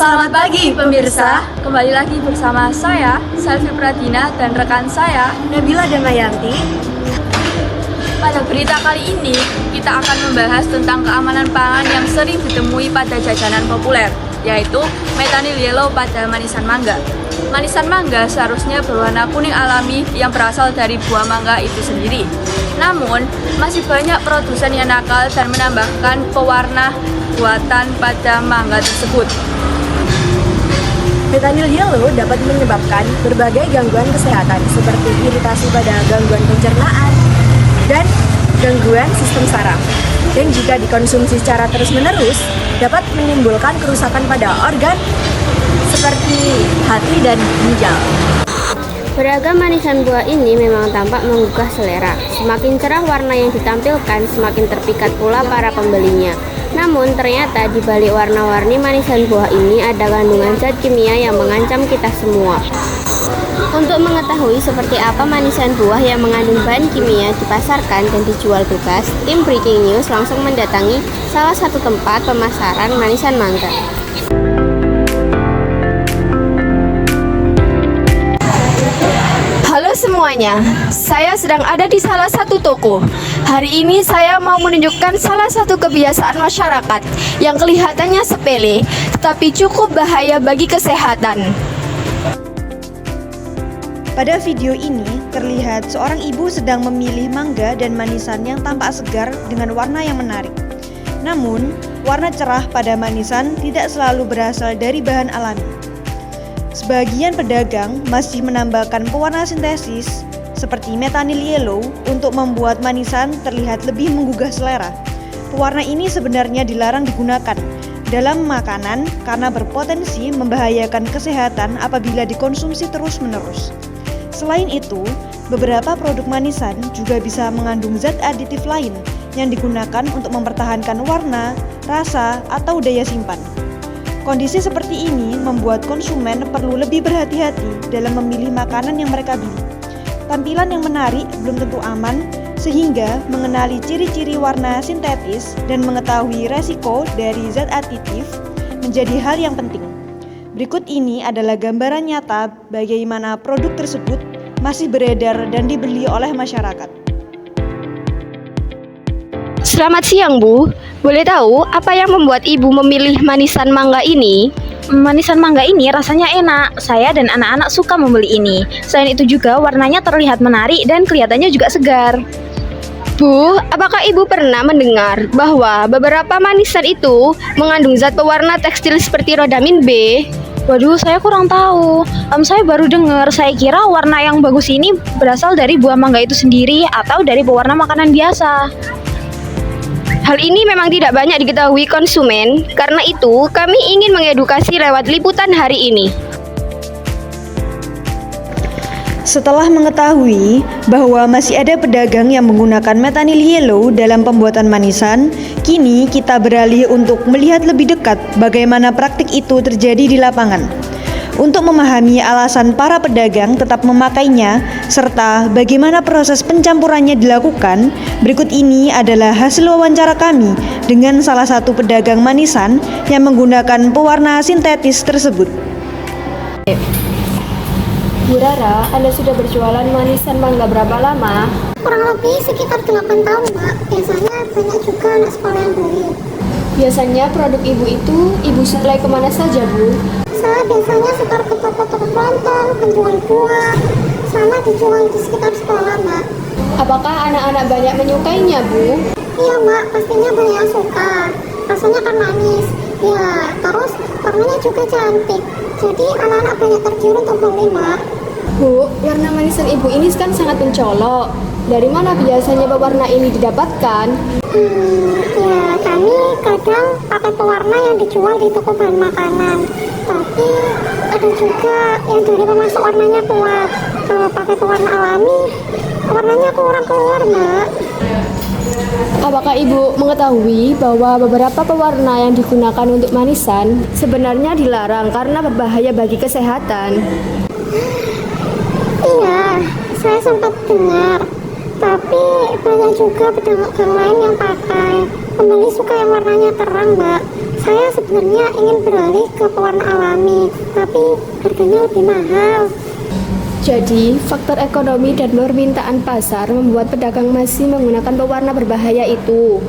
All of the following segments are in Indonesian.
Selamat pagi pemirsa, kembali lagi bersama saya, Selvi Pradina, dan rekan saya, Nabila Damayanti. Pada berita kali ini, kita akan membahas tentang keamanan pangan yang sering ditemui pada jajanan populer, yaitu metanil yellow pada manisan mangga. Manisan mangga seharusnya berwarna kuning alami yang berasal dari buah mangga itu sendiri. Namun, masih banyak produsen yang nakal dan menambahkan pewarna buatan pada mangga tersebut. Metanil yellow dapat menyebabkan berbagai gangguan kesehatan seperti iritasi pada gangguan pencernaan dan gangguan sistem saraf. Dan jika dikonsumsi secara terus-menerus, dapat menimbulkan kerusakan pada organ seperti hati dan ginjal. Beragam manisan buah ini memang tampak menggugah selera. Semakin cerah warna yang ditampilkan, semakin terpikat pula para pembelinya. Namun ternyata di balik warna-warni manisan buah ini ada kandungan zat kimia yang mengancam kita semua. Untuk mengetahui seperti apa manisan buah yang mengandung bahan kimia dipasarkan dan dijual bebas, tim Breaking News langsung mendatangi salah satu tempat pemasaran manisan mangga. Halo semuanya, saya sedang ada di salah satu toko. Hari ini saya mau menunjukkan salah satu kebiasaan masyarakat yang kelihatannya sepele, tetapi cukup bahaya bagi kesehatan. Pada video ini, terlihat seorang ibu sedang memilih mangga dan manisan yang tampak segar dengan warna yang menarik. Namun, warna cerah pada manisan tidak selalu berasal dari bahan alami. Sebagian pedagang masih menambahkan pewarna sintesis seperti metanil yellow untuk membuat manisan terlihat lebih menggugah selera. Pewarna ini sebenarnya dilarang digunakan dalam makanan karena berpotensi membahayakan kesehatan apabila dikonsumsi terus-menerus. Selain itu, beberapa produk manisan juga bisa mengandung zat aditif lain yang digunakan untuk mempertahankan warna, rasa, atau daya simpan. Kondisi seperti ini membuat konsumen perlu lebih berhati-hati dalam memilih makanan yang mereka beli. Tampilan yang menarik belum tentu aman, sehingga mengenali ciri-ciri warna sintetis dan mengetahui resiko dari zat aditif menjadi hal yang penting. Berikut ini adalah gambaran nyata bagaimana produk tersebut masih beredar dan dibeli oleh masyarakat. Selamat siang Bu, boleh tahu apa yang membuat Ibu memilih manisan mangga ini? Manisan mangga ini rasanya enak, saya dan anak-anak suka membeli ini. Selain itu juga warnanya terlihat menarik dan kelihatannya juga segar. Bu, apakah Ibu pernah mendengar bahwa beberapa manisan itu mengandung zat pewarna tekstil seperti rodamin B? Waduh, saya kurang tahu. Saya baru dengar, saya kira warna yang bagus ini berasal dari buah mangga itu sendiri atau dari pewarna makanan biasa. Hal ini memang tidak banyak diketahui konsumen, karena itu kami ingin mengedukasi lewat liputan hari ini. Setelah mengetahui bahwa masih ada pedagang yang menggunakan metanil yellow dalam pembuatan manisan, kini kita beralih untuk melihat lebih dekat bagaimana praktik itu terjadi di lapangan. Untuk memahami alasan para pedagang tetap memakainya, serta bagaimana proses pencampurannya dilakukan, berikut ini adalah hasil wawancara kami dengan salah satu pedagang manisan yang menggunakan pewarna sintetis tersebut. Bu Rara, Anda sudah berjualan manisan mangga berapa lama? Kurang lebih sekitar 8 tahun, Mbak. Biasanya banyak juga anak sekolah yang beli. Biasanya produk Ibu itu Ibu suplai kemana saja, Bu? Saya biasanya setor ke toko-toko kelontong, penjual buah, sama dijual di sekitar sekolah, Mbak. Apakah anak-anak banyak menyukainya, Bu? Iya, Mbak, pastinya banyak yang suka. Rasanya kan manis. Ya, terus warnanya juga cantik. Jadi anak-anak banyak tergiur untuk beli, Mbak. Bu, warna manisan Ibu ini kan sangat mencolok. Dari mana biasanya pewarna ini didapatkan? Ya, kami kadang pakai pewarna yang dijual di toko bahan makanan. Tapi ada juga yang dari pemasok warnanya kuat. Kalau pakai pewarna alami, warnanya kurang keluar, Mbak. Apakah Ibu mengetahui bahwa beberapa pewarna yang digunakan untuk manisan sebenarnya dilarang karena berbahaya bagi kesehatan? Iya, saya sempat dengar. Tapi banyak juga pedagang lain yang pakai. Pembeli suka yang warnanya terang, Mbak. Saya sebenarnya ingin beralih ke pewarna alami, tapi harganya lebih mahal. Jadi, faktor ekonomi dan permintaan pasar membuat pedagang masih menggunakan pewarna berbahaya itu.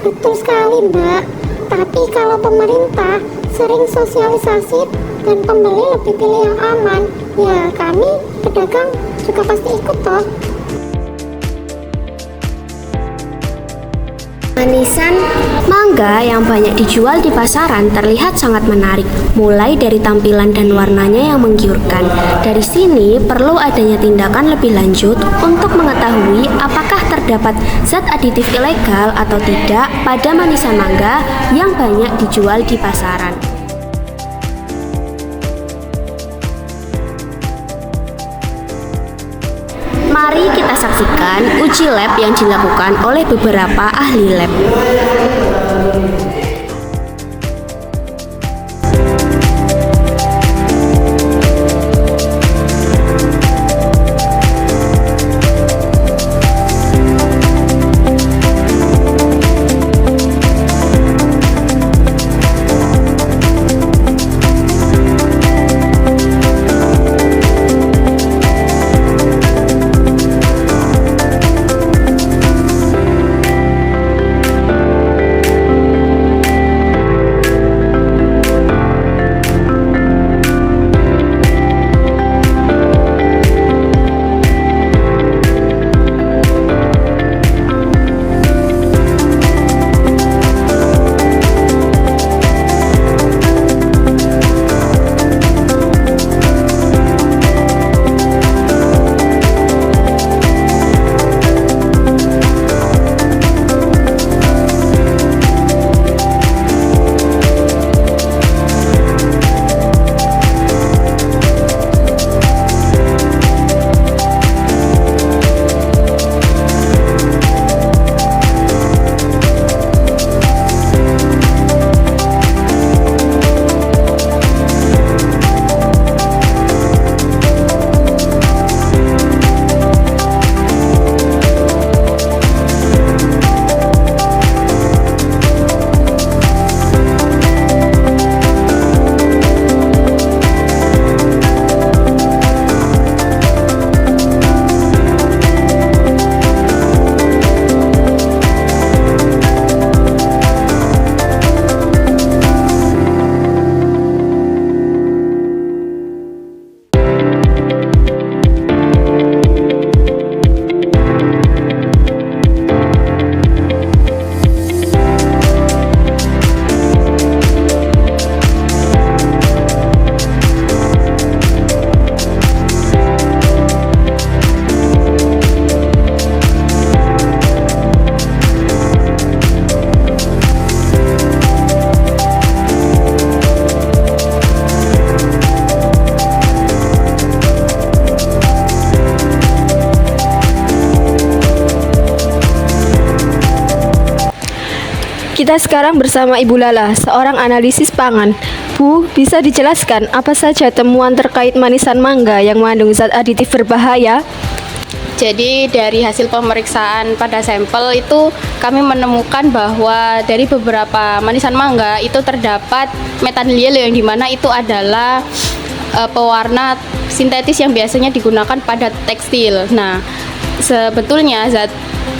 Betul sekali, Mbak. Tapi kalau pemerintah sering sosialisasi dan pembeli lebih pilih yang aman, ya kami pedagang juga pasti ikut toh. Manisan mangga yang banyak dijual di pasaran terlihat sangat menarik, mulai dari tampilan dan warnanya yang menggiurkan. Dari sini perlu adanya tindakan lebih lanjut untuk mengetahui apakah terdapat zat aditif ilegal atau tidak pada manisan mangga yang banyak dijual di pasaran. Mari kita saksikan uji lab yang dilakukan oleh beberapa ahli lab. Kita sekarang bersama Ibu Lala, seorang analisis pangan. Bu, bisa dijelaskan apa saja temuan terkait manisan mangga yang mengandung zat aditif berbahaya? Jadi dari hasil pemeriksaan pada sampel itu kami menemukan bahwa dari beberapa manisan mangga itu terdapat metanil yellow yang dimana itu adalah pewarna sintetis yang biasanya digunakan pada tekstil. Nah, sebetulnya zat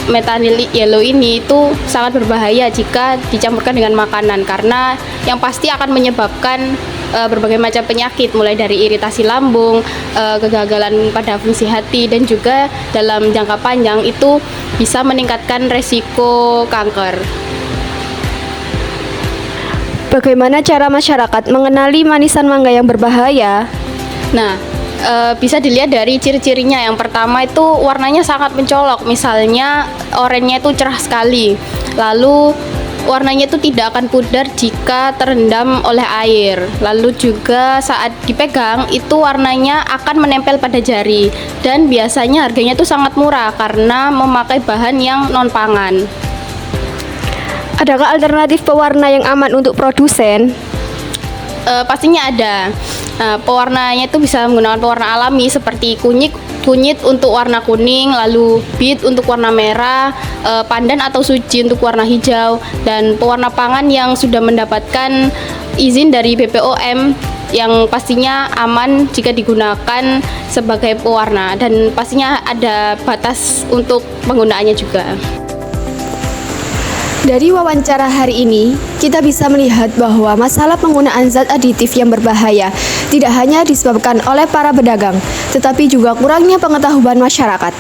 metanil yellow ini itu sangat berbahaya jika dicampurkan dengan makanan karena yang pasti akan menyebabkan berbagai macam penyakit mulai dari iritasi lambung, kegagalan pada fungsi hati dan juga dalam jangka panjang itu bisa meningkatkan resiko kanker. Bagaimana cara masyarakat mengenali manisan mangga yang berbahaya? Nah, bisa dilihat dari ciri-cirinya. Yang pertama itu warnanya sangat mencolok, misalnya oranye itu cerah sekali. Lalu warnanya itu tidak akan pudar jika terendam oleh air. Lalu juga saat dipegang itu warnanya akan menempel pada jari dan biasanya harganya itu sangat murah karena memakai bahan yang non pangan. Adakah alternatif pewarna yang aman untuk produsen? Pastinya ada. Nah, pewarnanya itu bisa menggunakan pewarna alami seperti kunyit kunyit untuk warna kuning, lalu bit untuk warna merah, pandan atau suji untuk warna hijau, dan pewarna pangan yang sudah mendapatkan izin dari BPOM yang pastinya aman jika digunakan sebagai pewarna, dan pastinya ada batas untuk penggunaannya juga. Dari wawancara hari ini, kita bisa melihat bahwa masalah penggunaan zat aditif yang berbahaya tidak hanya disebabkan oleh para pedagang, tetapi juga kurangnya pengetahuan masyarakat.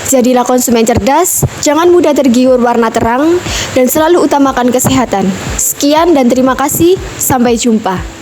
Jadilah konsumen cerdas, jangan mudah tergiur warna terang, dan selalu utamakan kesehatan. Sekian dan terima kasih, sampai jumpa.